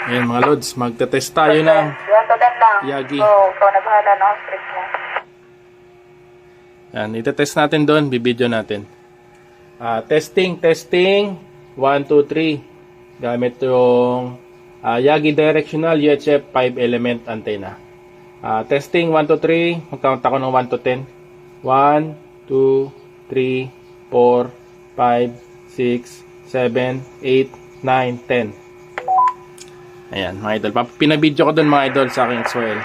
Ayan mga lods, magte-test tayo ng 1 to 10 lang. Yagi. So, ikaw na bahala ng script mo. Ayan, itetest natin doon, bibidyo natin. Testing. 1, 2, 3. Gamit yung Yagi Directional UHF 5 element antenna. Testing 1, 2, 3. Mag-count ako ng 1 to 10. 1, 2, 3, 4, 5, 6, 7, 8, 9, 10. Ayan mga idol. Pinabidyo ko doon mga idol sa aking XYL.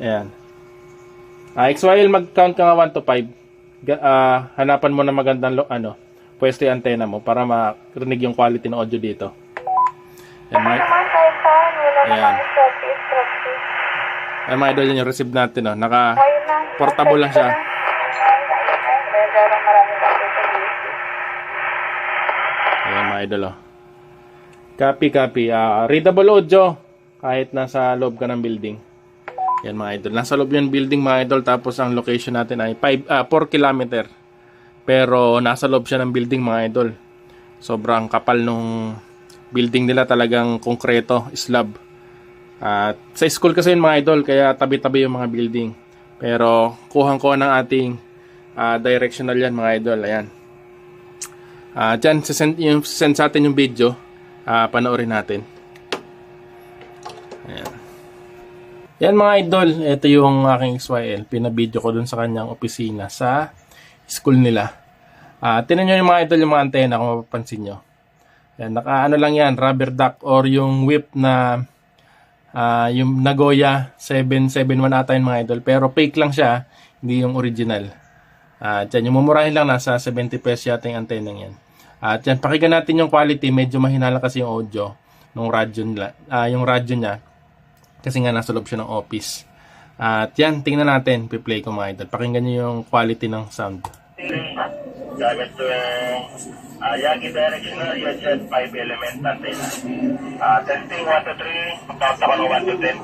Ayan. XYL mag-count ka nga 1 to 5. Hanapan mo na magandang pwesto yung antenna mo para marinig yung quality ng audio dito. Ayan mga idol. Ayan mga idol, yun yung receive natin. Naka-portable lang siya. Ayan mga idol. Copy. Readable audio kahit nasa loob ka ng building. Yan mga idol. Nasa loob yung building mga idol. Tapos ang location natin ay 4 kilometer. Pero nasa loob siya ng building mga idol. Sobrang kapal nung building nila, talagang konkreto, slab. At sa school kasi yun mga idol, kaya tabi-tabi yung mga building. Pero kuhang-kuha ng ating directional yan mga idol. Ayan. Dyan, send sa atin yung video. Panoorin natin. Ayan. Yan mga idol, ito yung aking XYL. Pinabidyo ko dun sa kanyang opisina sa school nila. Tinan nyo yung mga idol, yung mga antena kung mapapansin nyo. Yan, naka lang yan, rubber duck or yung whip na yung Nagoya 771 ata yung mga idol. Pero fake lang siya, hindi yung original. Dyan, yung mumurahin lang, nasa 70 pesos yata yung antena yan. At yan, pakinggan natin yung quality. Medyo mahina lang kasi yung audio ng radyo nila, yung radyo niya. Kasi nga nasa loob siya ng office. At yan, tingnan natin. Piplay ko mga idol. Pakinggan nyo yung quality ng sound. Gamit ko yung Yagi Directional UHF 5 element antenna. Testing 1 to 3. Mag-count ako ng 1 to 10.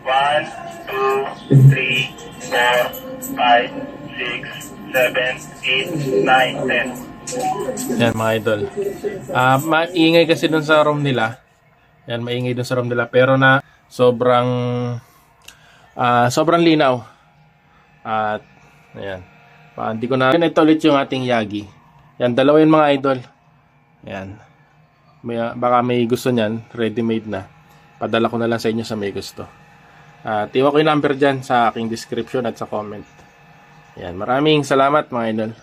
1, 2, 3, 4, 5, 6, 7, 8, 9, 10. Yan mga idol. Maingay kasi dun sa room nila. Yan, maingay dun sa room nila. Pero na sobrang linaw. At ayan. Hindi ko na ito ulit yung ating Yagi. Yan, dalawa yung mga idol. Yan. Baka may gusto niyan, ready made na. Padala ko na lang sa inyo sa may gusto. Iwan ko yung number dyan sa aking description at sa comment. Yan, maraming salamat mga idol.